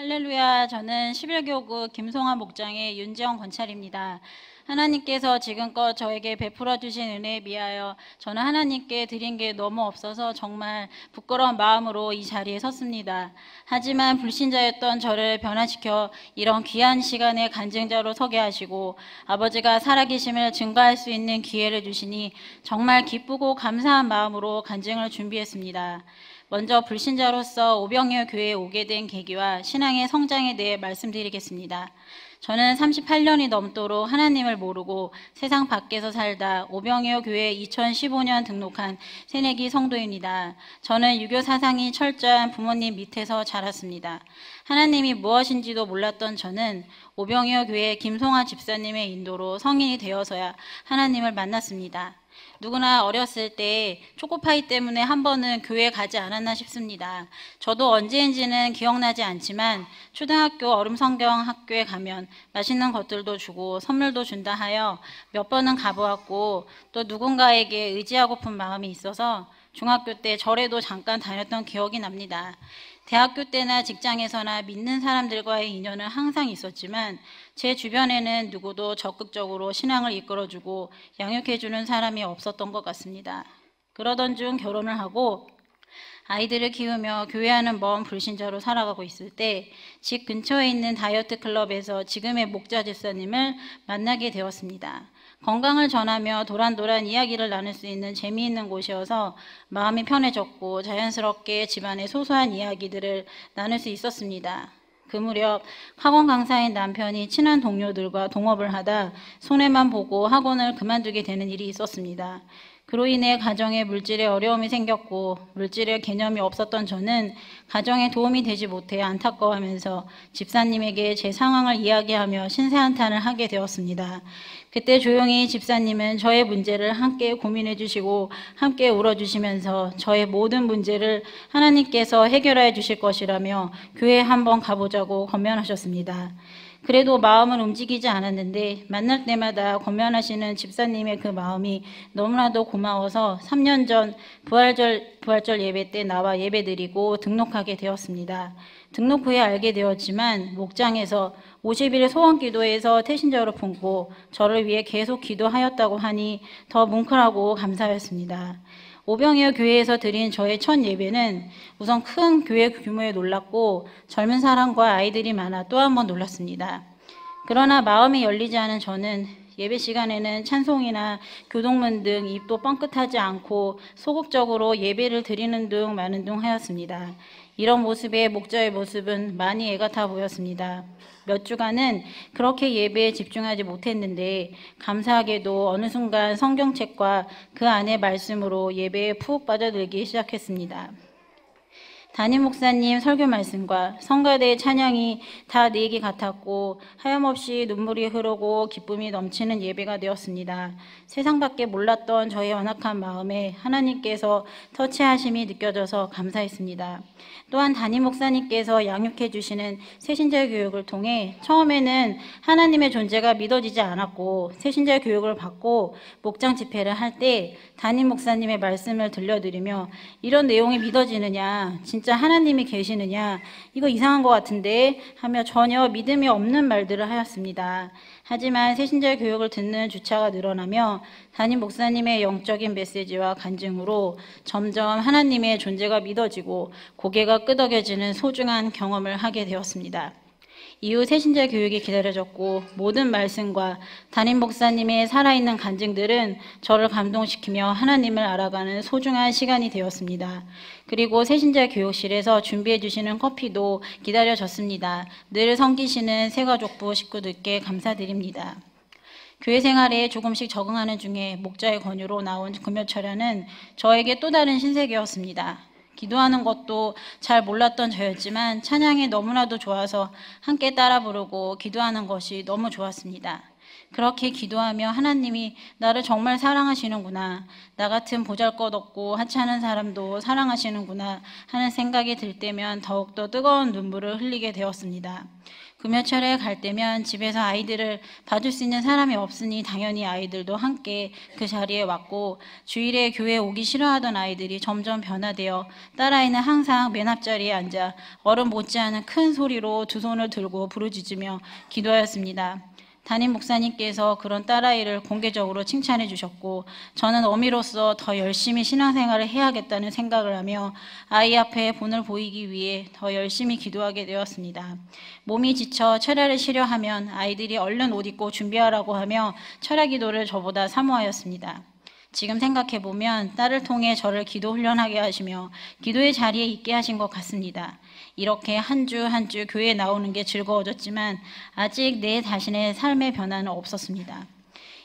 할렐루야. 저는 11교구 김송아 목장의 윤지영 권찰입니다. 하나님께서 지금껏 저에게 베풀어 주신 은혜에 비하여 저는 하나님께 드린 게 너무 없어서 정말 부끄러운 마음으로 이 자리에 섰습니다. 하지만 불신자였던 저를 변화시켜 이런 귀한 시간에 간증자로 서게 하시고 아버지가 살아계심을 증거할 수 있는 기회를 주시니 정말 기쁘고 감사한 마음으로 간증을 준비했습니다. 먼저 불신자로서 오병이어 교회에 오게 된 계기와 신앙의 성장에 대해 말씀드리겠습니다. 저는 38년이 넘도록 하나님을 모르고 세상 밖에서 살다 오병이어 교회에 2015년 등록한 새내기 성도입니다. 저는 유교 사상이 철저한 부모님 밑에서 자랐습니다. 하나님이 무엇인지도 몰랐던 저는 오병이어 교회 김송아 집사님의 인도로 성인이 되어서야 하나님을 만났습니다. 누구나 어렸을 때 초코파이 때문에 한 번은 교회 가지 않았나 싶습니다. 저도 언제인지는 기억나지 않지만 초등학교 얼음성경학교에 가면 맛있는 것들도 주고 선물도 준다 하여 몇 번은 가보았고 또 누군가에게 의지하고픈 마음이 있어서 중학교 때 절에도 잠깐 다녔던 기억이 납니다. 대학교 때나 직장에서나 믿는 사람들과의 인연은 항상 있었지만 제 주변에는 누구도 적극적으로 신앙을 이끌어주고 양육해주는 사람이 없었던 것 같습니다. 그러던 중 결혼을 하고 아이들을 키우며 교회와는 먼 불신자로 살아가고 있을 때 집 근처에 있는 다이어트 클럽에서 지금의 목자 집사님을 만나게 되었습니다. 건강을 전하며 도란도란 이야기를 나눌 수 있는 재미있는 곳이어서 마음이 편해졌고 자연스럽게 집안의 소소한 이야기들을 나눌 수 있었습니다. 그 무렵 학원 강사인 남편이 친한 동료들과 동업을 하다 손해만 보고 학원을 그만두게 되는 일이 있었습니다. 그로 인해 가정에 물질에 어려움이 생겼고 물질의 개념이 없었던 저는 가정에 도움이 되지 못해 안타까워하면서 집사님에게 제 상황을 이야기하며 신세한탄을 하게 되었습니다. 그때 조용히 집사님은 저의 문제를 함께 고민해 주시고 함께 울어주시면서 저의 모든 문제를 하나님께서 해결해 주실 것이라며 교회에 한번 가보자고 권면하셨습니다. 그래도 마음은 움직이지 않았는데 만날 때마다 권면하시는 집사님의 그 마음이 너무나도 고마워서 3년 전 부활절 예배 때 나와 예배드리고 등록하게 되었습니다. 등록 후에 알게 되었지만 목장에서 50일 소원기도에서 태신자로 품고 저를 위해 계속 기도하였다고 하니 더 뭉클하고 감사했습니다. 오병이어 교회에서 드린 저의 첫 예배는 우선 큰 교회 규모에 놀랐고 젊은 사람과 아이들이 많아 또 한 번 놀랐습니다. 그러나 마음이 열리지 않은 저는 예배 시간에는 찬송이나 교동문 등 입도 뻥끗하지 않고 소극적으로 예배를 드리는 등 많은 등 하였습니다. 이런 모습에 목자의 모습은 많이 애가 타 보였습니다. 몇 주간은 그렇게 예배에 집중하지 못했는데 감사하게도 어느 순간 성경책과 그 안의 말씀으로 예배에 푹 빠져들기 시작했습니다. 담임 목사님 설교 말씀과 성가대의 찬양이 다 내 얘기 같았고 하염없이 눈물이 흐르고 기쁨이 넘치는 예배가 되었습니다. 세상밖에 몰랐던 저의 연약한 마음에 하나님께서 터치하심이 느껴져서 감사했습니다. 또한 담임 목사님께서 양육해 주시는 새신자 교육을 통해 처음에는 하나님의 존재가 믿어지지 않았고 새신자 교육을 받고 목장 집회를 할 때 담임 목사님의 말씀을 들려드리며 이런 내용이 믿어지느냐, 진짜 하나님이 계시느냐, 이거 이상한 것 같은데 하며 전혀 믿음이 없는 말들을 하였습니다. 하지만 새신자 교육을 듣는 주차가 늘어나며 담임 목사님의 영적인 메시지와 간증으로 점점 하나님의 존재가 믿어지고 고개가 끄덕여지는 소중한 경험을 하게 되었습니다. 이후 새신자 교육이 기다려졌고 모든 말씀과 담임 목사님의 살아있는 간증들은 저를 감동시키며 하나님을 알아가는 소중한 시간이 되었습니다. 그리고 새신자 교육실에서 준비해 주시는 커피도 기다려졌습니다. 늘 섬기시는 새가족부 식구들께 감사드립니다. 교회 생활에 조금씩 적응하는 중에 목자의 권유로 나온 금요철야는 저에게 또 다른 신세계였습니다. 기도하는 것도 잘 몰랐던 저였지만 찬양이 너무나도 좋아서 함께 따라 부르고 기도하는 것이 너무 좋았습니다. 그렇게 기도하며 하나님이 나를 정말 사랑하시는구나, 나 같은 보잘것없고 하찮은 사람도 사랑하시는구나 하는 생각이 들 때면 더욱더 뜨거운 눈물을 흘리게 되었습니다. 금요철에 갈 때면 집에서 아이들을 봐줄 수 있는 사람이 없으니 당연히 아이들도 함께 그 자리에 왔고, 주일에 교회 오기 싫어하던 아이들이 점점 변화되어 딸아이는 항상 맨 앞자리에 앉아 어른 못지않은 큰 소리로 두 손을 들고 부르짖으며 기도하였습니다. 담임 목사님께서 그런 딸아이를 공개적으로 칭찬해 주셨고, 저는 어미로서 더 열심히 신앙생활을 해야겠다는 생각을 하며 아이 앞에 본을 보이기 위해 더 열심히 기도하게 되었습니다. 몸이 지쳐 철야를 쉬려 하면 아이들이 얼른 옷 입고 준비하라고 하며 철야 기도를 저보다 사모하였습니다. 지금 생각해보면 딸을 통해 저를 기도 훈련하게 하시며 기도의 자리에 있게 하신 것 같습니다. 이렇게 한 주 한 주 교회에 나오는 게 즐거워졌지만 아직 내 자신의 삶의 변화는 없었습니다.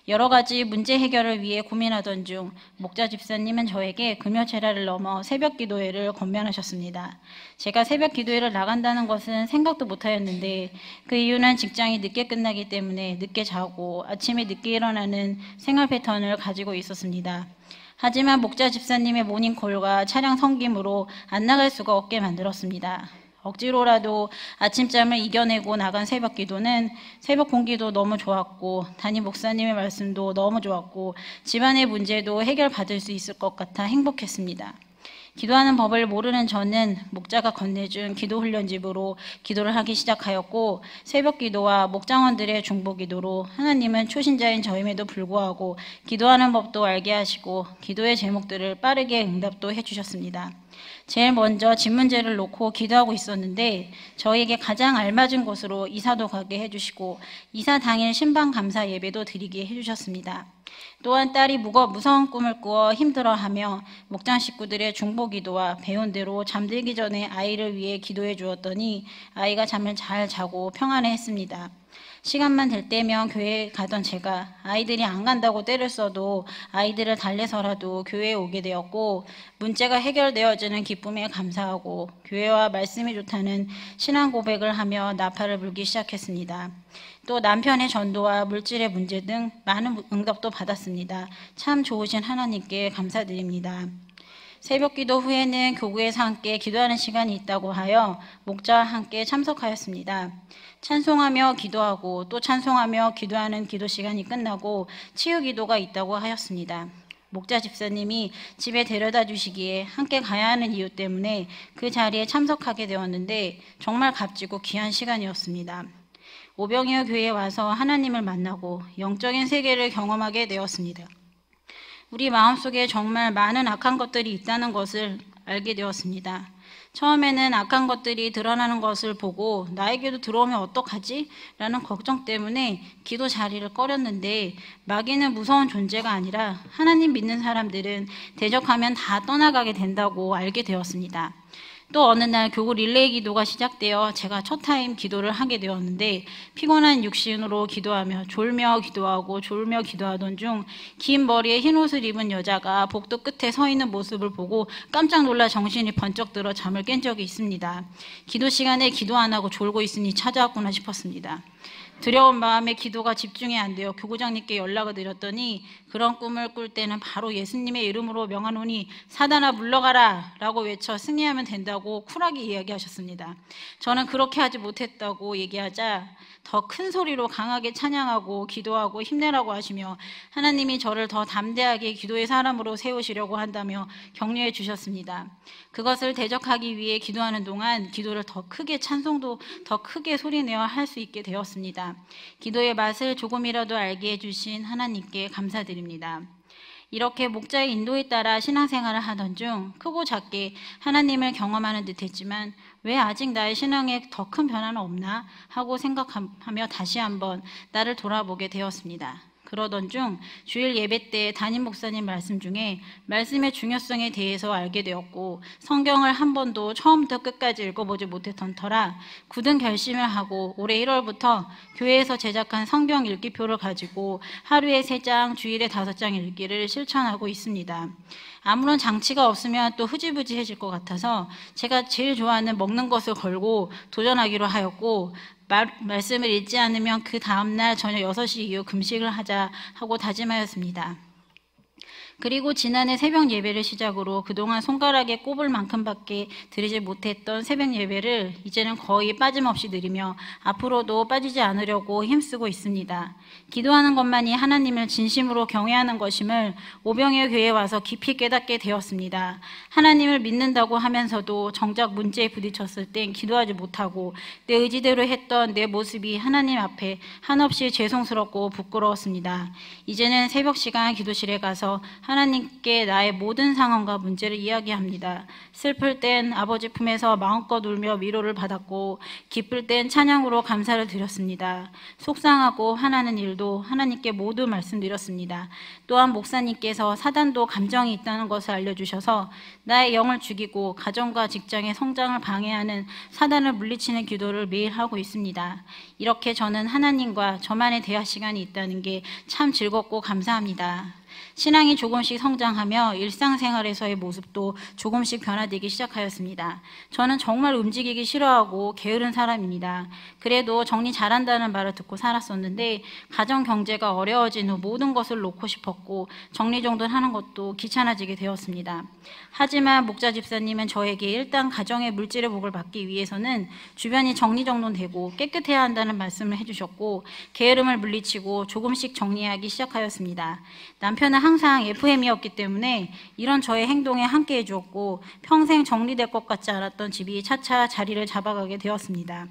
여러 가지 문제 해결을 위해 고민하던 중 목자 집사님은 저에게 금요철야를 넘어 새벽 기도회를 권면하셨습니다. 제가 새벽 기도회를 나간다는 것은 생각도 못하였는데, 그 이유는 직장이 늦게 끝나기 때문에 늦게 자고 아침에 늦게 일어나는 생활 패턴을 가지고 있었습니다. 하지만 목자 집사님의 모닝콜과 차량 섬김으로 안 나갈 수가 없게 만들었습니다. 억지로라도 아침잠을 이겨내고 나간 새벽 기도는 새벽 공기도 너무 좋았고, 담임 목사님의 말씀도 너무 좋았고, 집안의 문제도 해결받을 수 있을 것 같아 행복했습니다. 기도하는 법을 모르는 저는 목자가 건네준 기도훈련집으로 기도를 하기 시작하였고, 새벽 기도와 목장원들의 중보 기도로 하나님은 초신자인 저임에도 불구하고 기도하는 법도 알게 하시고 기도의 제목들을 빠르게 응답도 해주셨습니다. 제일 먼저 집 문제를 놓고 기도하고 있었는데 저에게 가장 알맞은 곳으로 이사도 가게 해주시고 이사 당일 신방 감사 예배도 드리게 해주셨습니다. 또한 딸이 무서운 꿈을 꾸어 힘들어하며 목장 식구들의 중보 기도와 배운 대로 잠들기 전에 아이를 위해 기도해 주었더니 아이가 잠을 잘 자고 평안해했습니다. 시간만 될 때면 교회에 가던 제가 아이들이 안 간다고 때를 써도 아이들을 달래서라도 교회에 오게 되었고, 문제가 해결되어지는 기쁨에 감사하고 교회와 말씀이 좋다는 신앙 고백을 하며 나팔을 불기 시작했습니다. 또 남편의 전도와 물질의 문제 등 많은 응답도 받았습니다. 참 좋으신 하나님께 감사드립니다. 새벽 기도 후에는 교구에서 함께 기도하는 시간이 있다고 하여 목자와 함께 참석하였습니다. 찬송하며 기도하고 또 찬송하며 기도하는 기도 시간이 끝나고 치유 기도가 있다고 하였습니다. 목자 집사님이 집에 데려다 주시기에 함께 가야 하는 이유 때문에 그 자리에 참석하게 되었는데 정말 값지고 귀한 시간이었습니다. 오병이어 교회에 와서 하나님을 만나고 영적인 세계를 경험하게 되었습니다. 우리 마음속에 정말 많은 악한 것들이 있다는 것을 알게 되었습니다. 처음에는 악한 것들이 드러나는 것을 보고 나에게도 들어오면 어떡하지? 라는 걱정 때문에 기도 자리를 꺼렸는데, 마귀는 무서운 존재가 아니라 하나님 믿는 사람들은 대적하면 다 떠나가게 된다고 알게 되었습니다. 또 어느 날 교구 릴레이 기도가 시작되어 제가 첫 타임 기도를 하게 되었는데, 피곤한 육신으로 기도하며 졸며 기도하던 중 긴 머리에 흰 옷을 입은 여자가 복도 끝에 서 있는 모습을 보고 깜짝 놀라 정신이 번쩍 들어 잠을 깬 적이 있습니다. 기도 시간에 기도 안 하고 졸고 있으니 찾아왔구나 싶었습니다. 두려운 마음에 기도가 집중이 안 되어 교구장님께 연락을 드렸더니 그런 꿈을 꿀 때는 바로 예수님의 이름으로 명하노니 사단아 물러가라 라고 외쳐 승리하면 된다고 쿨하게 이야기하셨습니다. 저는 그렇게 하지 못했다고 얘기하자 더 큰 소리로 강하게 찬양하고 기도하고 힘내라고 하시며 하나님이 저를 더 담대하게 기도의 사람으로 세우시려고 한다며 격려해 주셨습니다. 그것을 대적하기 위해 기도하는 동안 기도를 더 크게 찬송도 더 크게 소리내어 할 수 있게 되었습니다. 기도의 맛을 조금이라도 알게 해주신 하나님께 감사드립니다. 이렇게 목자의 인도에 따라 신앙생활을 하던 중 크고 작게 하나님을 경험하는 듯 했지만 왜 아직 나의 신앙에 더 큰 변화는 없나 하고 생각하며 다시 한번 나를 돌아보게 되었습니다. 그러던 중 주일 예배 때 담임 목사님 말씀 중에 말씀의 중요성에 대해서 알게 되었고, 성경을 한 번도 처음부터 끝까지 읽어보지 못했던 터라 굳은 결심을 하고 올해 1월부터 교회에서 제작한 성경 읽기표를 가지고 하루에 3장, 주일에 5장 읽기를 실천하고 있습니다. 아무런 장치가 없으면 또 흐지부지해질 것 같아서 제가 제일 좋아하는 먹는 것을 걸고 도전하기로 하였고, 말씀을 읽지 않으면 그 다음날 저녁 6시 이후 금식을 하자 하고 다짐하였습니다. 그리고 지난해 새벽 예배를 시작으로 그동안 손가락에 꼽을 만큼밖에 드리지 못했던 새벽 예배를 이제는 거의 빠짐없이 드리며 앞으로도 빠지지 않으려고 힘쓰고 있습니다. 기도하는 것만이 하나님을 진심으로 경외하는 것임을 오병이어 교회에 와서 깊이 깨닫게 되었습니다. 하나님을 믿는다고 하면서도 정작 문제에 부딪혔을 땐 기도하지 못하고 내 의지대로 했던 내 모습이 하나님 앞에 한없이 죄송스럽고 부끄러웠습니다. 이제는 새벽 시간 기도실에 가서 하나님께 나의 모든 상황과 문제를 이야기합니다. 슬플 땐 아버지 품에서 마음껏 울며 위로를 받았고 기쁠 땐 찬양으로 감사를 드렸습니다. 속상하고 화나는 일도 하나님께 모두 말씀드렸습니다. 또한 목사님께서 사단도 감정이 있다는 것을 알려주셔서 나의 영을 죽이고 가정과 직장의 성장을 방해하는 사단을 물리치는 기도를 매일 하고 있습니다. 이렇게 저는 하나님과 저만의 대화 시간이 있다는 게 참 즐겁고 감사합니다. 신앙이 조금씩 성장하며 일상생활에서의 모습도 조금씩 변화되기 시작하였습니다. 저는 정말 움직이기 싫어하고 게으른 사람입니다. 그래도 정리 잘한다는 말을 듣고 살았었는데 가정 경제가 어려워진 후 모든 것을 놓고 싶었고 정리정돈하는 것도 귀찮아지게 되었습니다. 하지만 목자 집사님은 저에게 일단 가정의 물질의 복을 받기 위해서는 주변이 정리정돈되고 깨끗해야 한다는 말씀을 해주셨고 게으름을 물리치고 조금씩 정리하기 시작하였습니다. 남편은 항상 FM이었기 때문에 이런 저의 행동에 함께해 주었고 평생 정리될 것 같지 않았던 집이 차차 자리를 잡아가게 되었습니다.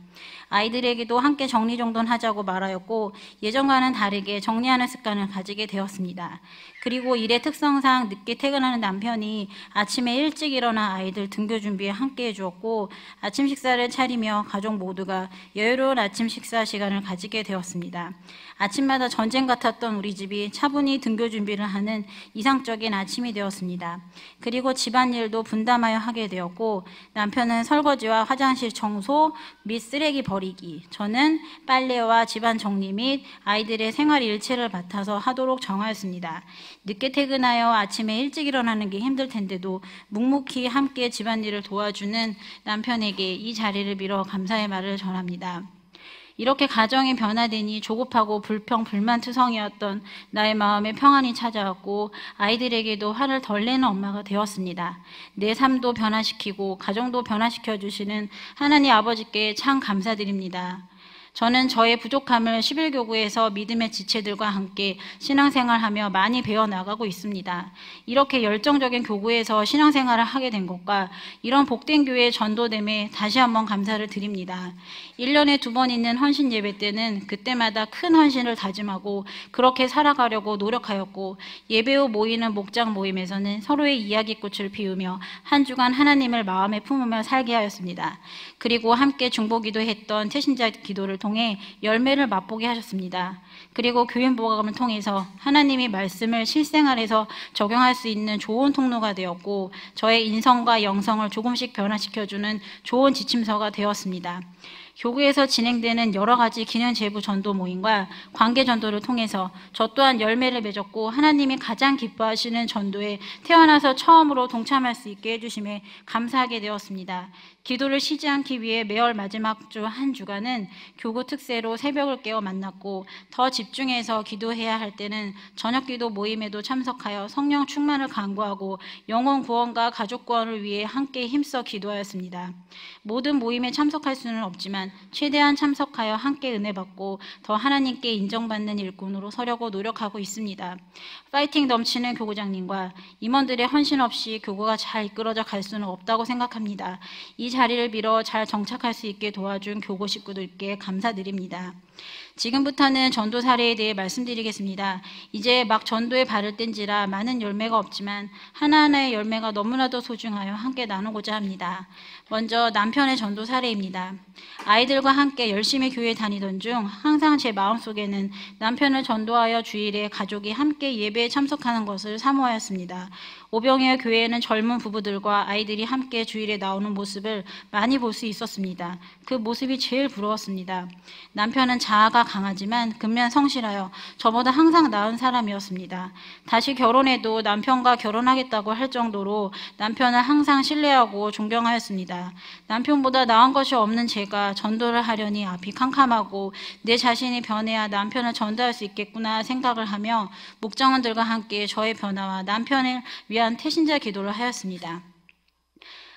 아이들에게도 함께 정리정돈하자고 말하였고 예전과는 다르게 정리하는 습관을 가지게 되었습니다. 그리고 일의 특성상 늦게 퇴근하는 남편이 아침에 일찍 일어나 아이들 등교 준비에 함께해 주었고 아침 식사를 차리며 가족 모두가 여유로운 아침 식사 시간을 가지게 되었습니다. 아침마다 전쟁 같았던 우리 집이 차분히 등교 준비를 하는 이상적인 아침이 되었습니다. 그리고 집안일도 분담하여 하게 되었고 남편은 설거지와 화장실 청소 및 쓰레기 버리기, 저는 빨래와 집안 정리 및 아이들의 생활 일체를 맡아서 하도록 정하였습니다. 늦게 퇴근하여 아침에 일찍 일어나는 게 힘들 텐데도 묵묵히 함께 집안일을 도와주는 남편에게 이 자리를 빌어 감사의 말을 전합니다. 이렇게 가정이 변화되니 조급하고 불평불만투성이었던 나의 마음에 평안이 찾아왔고 아이들에게도 화를 덜 내는 엄마가 되었습니다. 내 삶도 변화시키고 가정도 변화시켜주시는 하나님 아버지께 참 감사드립니다. 저는 저의 부족함을 11교구에서 믿음의 지체들과 함께 신앙생활하며 많이 배워나가고 있습니다. 이렇게 열정적인 교구에서 신앙생활을 하게 된 것과 이런 복된 교회의 전도됨에 다시 한번 감사를 드립니다. 1년에 2번 있는 헌신 예배 때는 그때마다 큰 헌신을 다짐하고 그렇게 살아가려고 노력하였고 예배 후 모이는 목장 모임에서는 서로의 이야기꽃을 피우며 한 주간 하나님을 마음에 품으며 살게 하였습니다. 그리고 함께 중보기도 했던 태신자 기도를 통해 열매를 맛보게 하셨습니다. 그리고 교인보감을 통해서 하나님의 말씀을 실생활에서 적용할 수 있는 좋은 통로가 되었고 저의 인성과 영성을 조금씩 변화시켜주는 좋은 지침서가 되었습니다. 교구에서 진행되는 여러 가지 기념 제부 전도 모임과 관계 전도를 통해서 저 또한 열매를 맺었고 하나님이 가장 기뻐하시는 전도에 태어나서 처음으로 동참할 수 있게 해주심에 감사하게 되었습니다. 기도를 쉬지 않기 위해 매월 마지막 주 한 주간은 교구 특세로 새벽을 깨어 만났고 더 집중해서 기도해야 할 때는 저녁 기도 모임에도 참석하여 성령 충만을 간구하고 영혼 구원과 가족 구원을 위해 함께 힘써 기도하였습니다. 모든 모임에 참석할 수는 없지만 최대한 참석하여 함께 은혜 받고 더 하나님께 인정받는 일꾼으로 서려고 노력하고 있습니다. 파이팅 넘치는 교구장님과 임원들의 헌신 없이 교구가 잘 이끌어져 갈 수는 없다고 생각합니다. 이 자리를 빌어 잘 정착할 수 있게 도와준 교구 식구들께 감사드립니다. 지금부터는 전도 사례에 대해 말씀드리겠습니다. 이제 막 전도에 발을 뗀지라 많은 열매가 없지만 하나하나의 열매가 너무나도 소중하여 함께 나누고자 합니다. 먼저 남편의 전도 사례입니다. 아이들과 함께 열심히 교회 다니던 중 항상 제 마음속에는 남편을 전도하여 주일에 가족이 함께 예배에 참석하는 것을 사모하였습니다. 오병이어 교회에는 젊은 부부들과 아이들이 함께 주일에 나오는 모습을 많이 볼 수 있었습니다. 그 모습이 제일 부러웠습니다. 남편은 자아가 강하지만 근면 성실하여 저보다 항상 나은 사람이었습니다. 다시 결혼해도 남편과 결혼하겠다고 할 정도로 남편을 항상 신뢰하고 존경하였습니다. 남편보다 나은 것이 없는 제가 전도를 하려니 앞이 캄캄하고 내 자신이 변해야 남편을 전도할 수 있겠구나 생각을 하며 목장원들과 함께 저의 변화와 남편을 위한 태신자 기도를 하였습니다.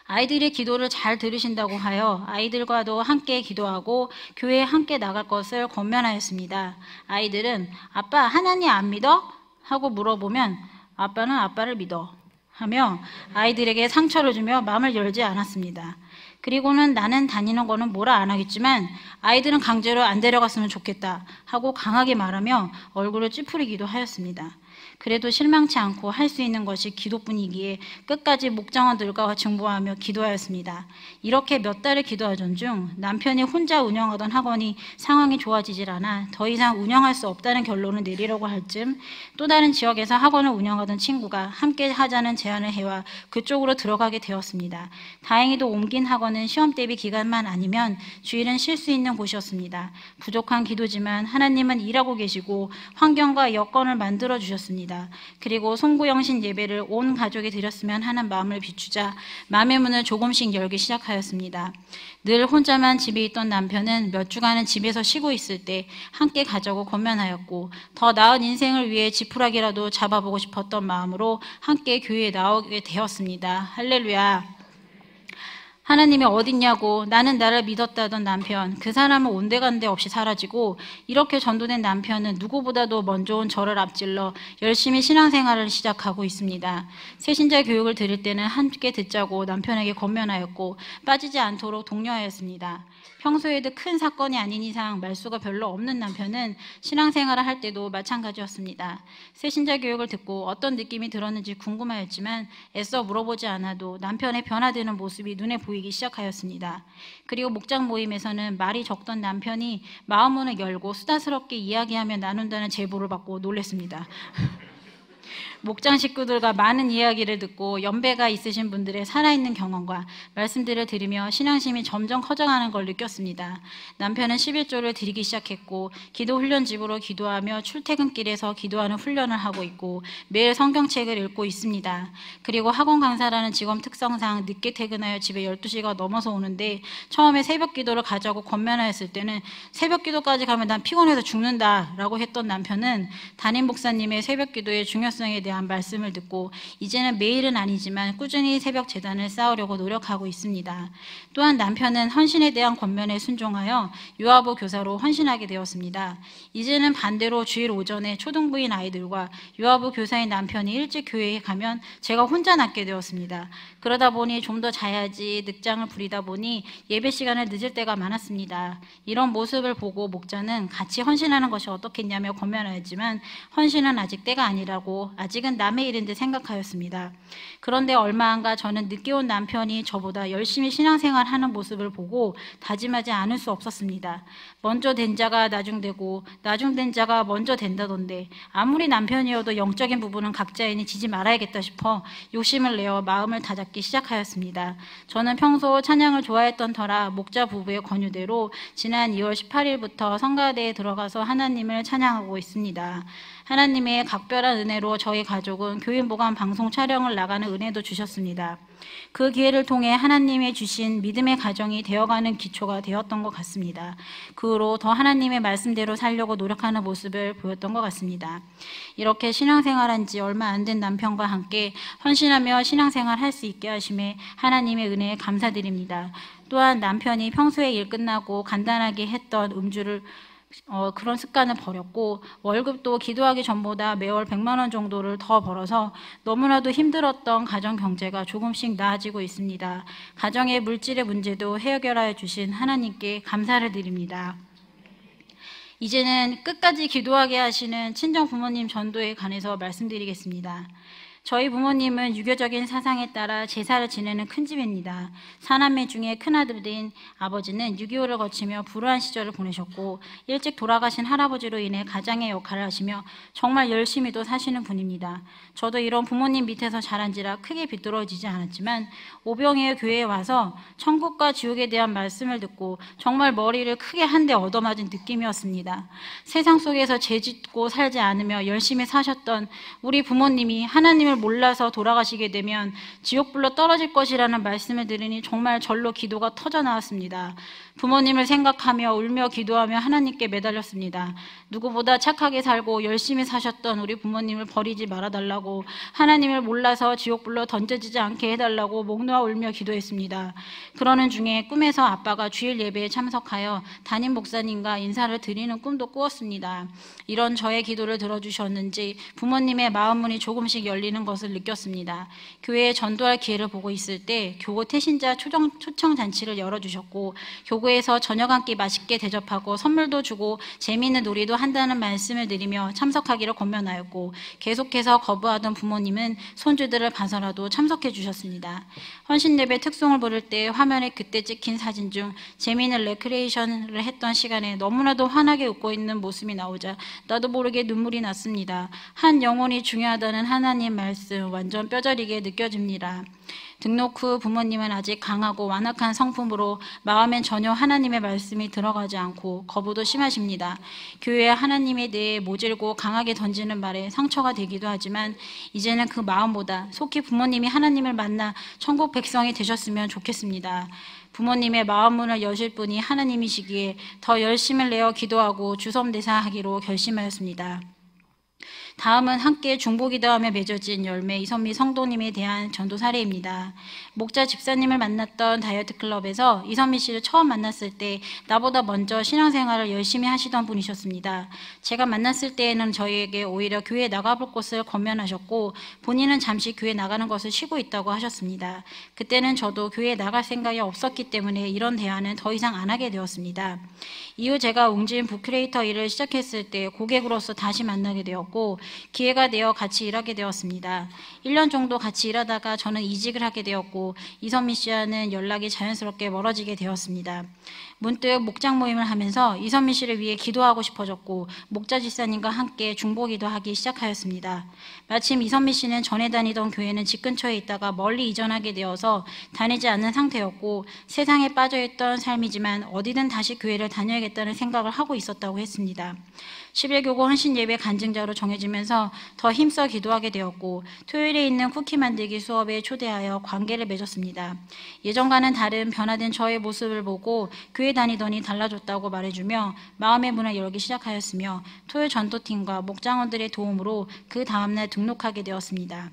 아이들의 기도를 잘 들으신다고 하여 아이들과도 함께 기도하고 교회에 함께 나갈 것을 권면하였습니다. 아이들은 아빠 하나님 안 믿어? 하고 물어보면 아빠는 아빠를 믿어 하며 아이들에게 상처를 주며 마음을 열지 않았습니다. 그리고는 나는 다니는 거는 뭐라 안 하겠지만 아이들은 강제로 안 데려갔으면 좋겠다 하고 강하게 말하며 얼굴을 찌푸리기도 하였습니다. 그래도 실망치 않고 할 수 있는 것이 기도뿐이기에 끝까지 목장원들과 중보하며 기도하였습니다. 이렇게 몇 달을 기도하던 중 남편이 혼자 운영하던 학원이 상황이 좋아지질 않아 더 이상 운영할 수 없다는 결론을 내리려고 할 즈음 또 다른 지역에서 학원을 운영하던 친구가 함께 하자는 제안을 해와 그쪽으로 들어가게 되었습니다. 다행히도 옮긴 학원은 시험 대비 기간만 아니면 주일은 쉴 수 있는 곳이었습니다. 부족한 기도지만 하나님은 일하고 계시고 환경과 여건을 만들어 주셨습니다. 그리고 송구영신 예배를 온 가족이 드렸으면 하는 마음을 비추자 마음의 문을 조금씩 열기 시작하였습니다. 늘 혼자만 집에 있던 남편은 몇 주간은 집에서 쉬고 있을 때 함께 가자고 권면하였고 더 나은 인생을 위해 지푸라기라도 잡아보고 싶었던 마음으로 함께 교회에 나오게 되었습니다. 할렐루야. 하나님이 어딨냐고 나는 나를 믿었다던 남편, 그 사람은 온데간데 없이 사라지고 이렇게 전도된 남편은 누구보다도 먼저 온 저를 앞질러 열심히 신앙생활을 시작하고 있습니다. 새신자 교육을 드릴 때는 함께 듣자고 남편에게 권면하였고 빠지지 않도록 독려하였습니다. 평소에도 큰 사건이 아닌 이상 말수가 별로 없는 남편은 신앙생활을 할 때도 마찬가지였습니다. 새신자 교육을 듣고 어떤 느낌이 들었는지 궁금하였지만 애써 물어보지 않아도 남편의 변화되는 모습이 눈에 보이기 시작하였습니다. 그리고 목장 모임에서는 말이 적던 남편이 마음문을 열고 수다스럽게 이야기하며 나눈다는 제보를 받고 놀랐습니다. 목장 식구들과 많은 이야기를 듣고 연배가 있으신 분들의 살아있는 경험과 말씀들을 들으며 신앙심이 점점 커져가는 걸 느꼈습니다. 남편은 11조를 드리기 시작했고 기도 훈련집으로 기도하며 출퇴근길에서 기도하는 훈련을 하고 있고 매일 성경책을 읽고 있습니다. 그리고 학원 강사라는 직업 특성상 늦게 퇴근하여 집에 12시가 넘어서 오는데 처음에 새벽 기도를 가자고 권면하였을 때는 새벽 기도까지 가면 난 피곤해서 죽는다 라고 했던 남편은 담임 목사님의 새벽 기도의 중요성에 대한 말씀을 듣고 이제는 매일은 아니지만 꾸준히 새벽 제단을 쌓으려고 노력하고 있습니다. 또한 남편은 헌신에 대한 권면에 순종하여 유아부 교사로 헌신하게 되었습니다. 이제는 반대로 주일 오전에 초등부인 아이들과 유아부 교사인 남편이 일찍 교회에 가면 제가 혼자 낫게 되었습니다. 그러다 보니 좀 더 자야지 늑장을 부리다 보니 예배 시간을 늦을 때가 많았습니다. 이런 모습을 보고 목자는 같이 헌신하는 것이 어떻겠냐며 권면하였지만 헌신은 아직 때가 아니라고 아직은 남의 일인 듯 생각하였습니다. 그런데 얼마 안 가 저는 늦게 온 남편이 저보다 열심히 신앙생활하는 모습을 보고 다짐하지 않을 수 없었습니다. 먼저 된 자가 나중되고 나중된 자가 먼저 된다던데 아무리 남편이어도 영적인 부분은 각자인이 지지 말아야겠다 싶어 욕심을 내어 마음을 다잡기 시작하였습니다. 저는 평소 찬양을 좋아했던 터라 목자 부부의 권유대로 지난 2월 18일부터 성가대에 들어가서 하나님을 찬양하고 있습니다. 하나님의 각별한 은혜로 저희 가족은 교인보감 방송 촬영을 나가는 은혜도 주셨습니다. 그 기회를 통해 하나님의 주신 믿음의 가정이 되어가는 기초가 되었던 것 같습니다. 그 후로 더 하나님의 말씀대로 살려고 노력하는 모습을 보였던 것 같습니다. 이렇게 신앙생활한 지 얼마 안 된 남편과 함께 헌신하며 신앙생활 할 수 있게 하심에 하나님의 은혜에 감사드립니다. 또한 남편이 평소에 일 끝나고 간단하게 했던 음주를 그런 습관을 버렸고 월급도 기도하기 전보다 매월 100만 원 정도를 더 벌어서 너무나도 힘들었던 가정 경제가 조금씩 나아지고 있습니다. 가정의 물질의 문제도 해결하여 주신 하나님께 감사를 드립니다. 이제는 끝까지 기도하게 하시는 친정 부모님 전도에 관해서 말씀드리겠습니다. 저희 부모님은 유교적인 사상에 따라 제사를 지내는 큰 집입니다. 사남매 중에 큰아들인 아버지는 6.25를 거치며 불우한 시절을 보내셨고 일찍 돌아가신 할아버지로 인해 가장의 역할을 하시며 정말 열심히도 사시는 분입니다. 저도 이런 부모님 밑에서 자란지라 크게 비뚤어지지 않았지만 오병이어 교회에 와서 천국과 지옥에 대한 말씀을 듣고 정말 머리를 크게 한 대 얻어맞은 느낌이었습니다. 세상 속에서 죄짓고 살지 않으며 열심히 사셨던 우리 부모님이 하나님을 몰라서 돌아가시게 되면 지옥불로 떨어질 것이라는 말씀을 들으니 정말 절로 기도가 터져 나왔습니다. 부모님을 생각하며 울며 기도하며 하나님께 매달렸습니다. 누구보다 착하게 살고 열심히 사셨던 우리 부모님을 버리지 말아달라고, 하나님을 몰라서 지옥불로 던져지지 않게 해달라고 목 놓아 울며 기도했습니다. 그러는 중에 꿈에서 아빠가 주일 예배에 참석하여 담임 목사님과 인사를 드리는 꿈도 꾸었습니다. 이런 저의 기도를 들어주셨는지 부모님의 마음문이 조금씩 열리는 것을 느꼈습니다. 교회에 전도할 기회를 보고 있을 때 교고 태신자 초청잔치를 열어주셨고 교구에서 저녁 한 끼 맛있게 대접하고 선물도 주고 재미있는 놀이도 한다는 말씀을 드리며 참석하기를 권면하였고 계속해서 거부하던 부모님은 손주들을 봐서라도 참석해 주셨습니다. 헌신예배 특송을 부를 때 화면에 그때 찍힌 사진 중 재미있는 레크레이션을 했던 시간에 너무나도 환하게 웃고 있는 모습이 나오자 나도 모르게 눈물이 났습니다. 한 영혼이 중요하다는 하나님 말씀 완전 뼈저리게 느껴집니다. 등록 후 부모님은 아직 강하고 완악한 성품으로 마음엔 전혀 하나님의 말씀이 들어가지 않고 거부도 심하십니다. 교회에 하나님에 대해 모질고 강하게 던지는 말에 상처가 되기도 하지만 이제는 그 마음보다 속히 부모님이 하나님을 만나 천국 백성이 되셨으면 좋겠습니다. 부모님의 마음문을 여실 분이 하나님이시기에 더 열심을 내어 기도하고 주섬대사하기로 결심하였습니다. 다음은 함께 중보기도하며 맺어진 열매 이선미 성도님에 대한 전도 사례입니다. 목자 집사님을 만났던 다이어트 클럽에서 이선미 씨를 처음 만났을 때 나보다 먼저 신앙생활을 열심히 하시던 분이셨습니다. 제가 만났을 때에는 저희에게 오히려 교회에 나가볼 곳을 권면하셨고 본인은 잠시 교회 나가는 것을 쉬고 있다고 하셨습니다. 그때는 저도 교회에 나갈 생각이 없었기 때문에 이런 대화는 더 이상 안 하게 되었습니다. 이후 제가 웅진 북크리에이터 일을 시작했을 때 고객으로서 다시 만나게 되었고 기회가 되어 같이 일하게 되었습니다. 1년 정도 같이 일하다가 저는 이직을 하게 되었고 이선미 씨와는 연락이 자연스럽게 멀어지게 되었습니다. 문득 목장 모임을 하면서 이선미 씨를 위해 기도하고 싶어졌고 목자 집사님과 함께 중보기도 하기 시작하였습니다. 마침 이선미 씨는 전에 다니던 교회는 집 근처에 있다가 멀리 이전하게 되어서 다니지 않는 상태였고 세상에 빠져있던 삶이지만 어디든 다시 교회를 다녀야겠다는 생각을 하고 있었다고 했습니다. 11교구 헌신예배 간증자로 정해지면서 더 힘써 기도하게 되었고 토요일에 있는 쿠키 만들기 수업에 초대하여 관계를 맺었습니다. 예전과는 다른 변화된 저의 모습을 보고 교회 다니더니 달라졌다고 말해주며 마음의 문을 열기 시작하였으며 토요 전도팀과 목장원들의 도움으로 그 다음날 등록하게 되었습니다.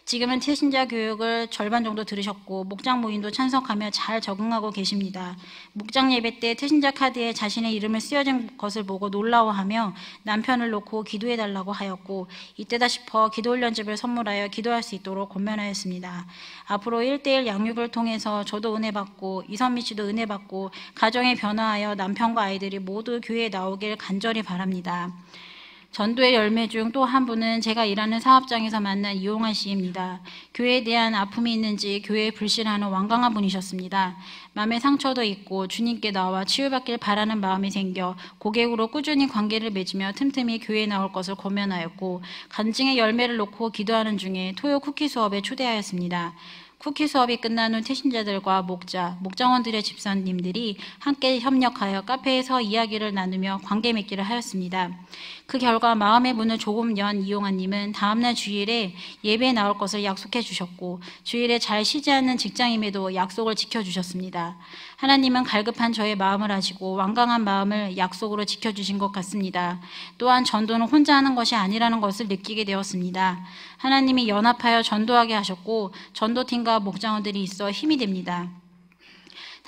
지금은 태신자 교육을 절반 정도 들으셨고 목장 모임도 참석하며 잘 적응하고 계십니다. 목장 예배 때 태신자 카드에 자신의 이름을 쓰여진 것을 보고 놀라워하며 남편을 놓고 기도해달라고 하였고 이때다 싶어 기도훈련집을 선물하여 기도할 수 있도록 권면하였습니다. 앞으로 1:1 양육을 통해서 저도 은혜 받고 이선미 씨도 은혜 받고 가정에 변화하여 남편과 아이들이 모두 교회에 나오길 간절히 바랍니다. 전도의 열매 중 또 한 분은 제가 일하는 사업장에서 만난 이용환 씨입니다. 교회에 대한 아픔이 있는지 교회에 불신하는 완강한 분이셨습니다. 마음의 상처도 있고 주님께 나와 치유받길 바라는 마음이 생겨 고객으로 꾸준히 관계를 맺으며 틈틈이 교회에 나올 것을 권면하였고 간증의 열매를 놓고 기도하는 중에 토요 쿠키 수업에 초대하였습니다. 쿠키 수업이 끝난 후 태신자들과 목장원들의 집사님들이 함께 협력하여 카페에서 이야기를 나누며 관계 맺기를 하였습니다. 그 결과 마음의 문을 조금 연 이용환님은 다음날 주일에 예배에 나올 것을 약속해 주셨고 주일에 잘 쉬지 않는 직장임에도 약속을 지켜주셨습니다. 하나님은 갈급한 저의 마음을 아시고 완강한 마음을 약속으로 지켜주신 것 같습니다. 또한 전도는 혼자 하는 것이 아니라는 것을 느끼게 되었습니다. 하나님이 연합하여 전도하게 하셨고 전도팀과 목장원들이 있어 힘이 됩니다.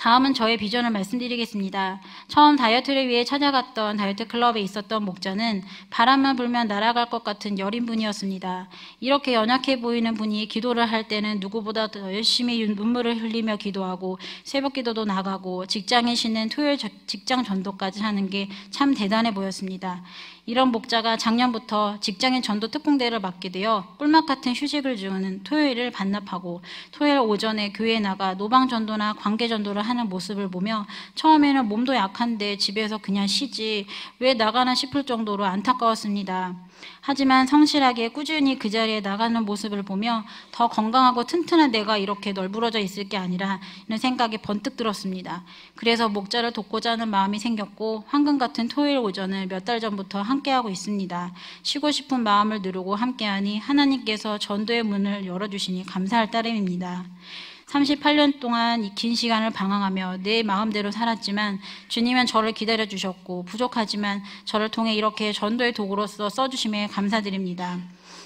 다음은 저의 비전을 말씀드리겠습니다. 처음 다이어트를 위해 찾아갔던 다이어트 클럽에 있었던 목자는 바람만 불면 날아갈 것 같은 여린 분이었습니다. 이렇게 연약해 보이는 분이 기도를 할 때는 누구보다 더 열심히 눈물을 흘리며 기도하고 새벽 기도도 나가고 직장에 쉬는 토요일 직장 전도까지 하는 게 참 대단해 보였습니다. 이런 목자가 작년부터 직장인 전도 특공대를 맡게 되어 꿀맛 같은 휴식을 주는 토요일을 반납하고 토요일 오전에 교회에 나가 노방 전도나 관계 전도를 하는 모습을 보며 처음에는 몸도 약한데 집에서 그냥 쉬지 왜 나가나 싶을 정도로 안타까웠습니다. 하지만 성실하게 꾸준히 그 자리에 나가는 모습을 보며 더 건강하고 튼튼한 내가 이렇게 널브러져 있을 게 아니라 이런 생각이 번뜩 들었습니다. 그래서 목자를 돕고자 하는 마음이 생겼고 황금 같은 토요일 오전을 몇 달 전부터 함께하고 있습니다. 쉬고 싶은 마음을 누르고 함께하니 하나님께서 전도의 문을 열어주시니 감사할 따름입니다. 38년 동안 이 긴 시간을 방황하며 내 마음대로 살았지만 주님은 저를 기다려주셨고 부족하지만 저를 통해 이렇게 전도의 도구로서 써주심에 감사드립니다.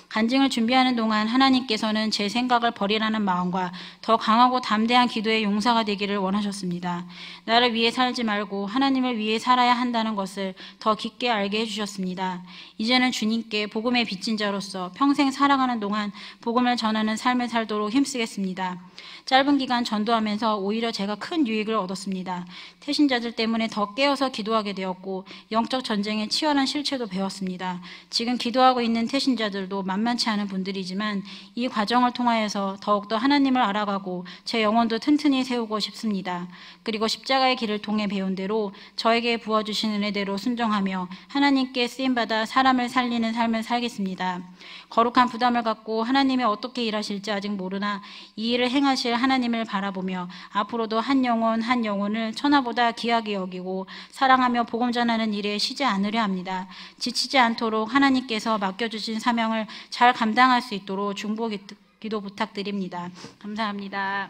간증을 준비하는 동안 하나님께서는 제 생각을 버리라는 마음과 더 강하고 담대한 기도의 용사가 되기를 원하셨습니다. 나를 위해 살지 말고 하나님을 위해 살아야 한다는 것을 더 깊게 알게 해주셨습니다. 이제는 주님께 복음의 빚진 자로서 평생 살아가는 동안 복음을 전하는 삶을 살도록 힘쓰겠습니다. 짧은 기간 전도하면서 오히려 제가 큰 유익을 얻었습니다. 태신자들 때문에 더 깨어서 기도하게 되었고 영적 전쟁의 치열한 실체도 배웠습니다. 지금 기도하고 있는 태신자들도 만만치 않은 분들이지만 이 과정을 통하여서 더욱더 하나님을 알아가고 제 영혼도 튼튼히 세우고 싶습니다. 그리고 십자가의 길을 통해 배운 대로 저에게 부어주신 은혜대로 순종하며 하나님께 쓰임받아 사람을 살리는 삶을 살겠습니다. 거룩한 부담을 갖고 하나님이 어떻게 일하실지 아직 모르나 이 일을 행하실 하나님을 바라보며 앞으로도 한 영혼 한 영혼을 천하보다 귀하게 여기고 사랑하며 복음 전하는 일에 쉬지 않으려 합니다. 지치지 않도록 하나님께서 맡겨주신 사명을 잘 감당할 수 있도록 중보 기도 부탁드립니다. 감사합니다.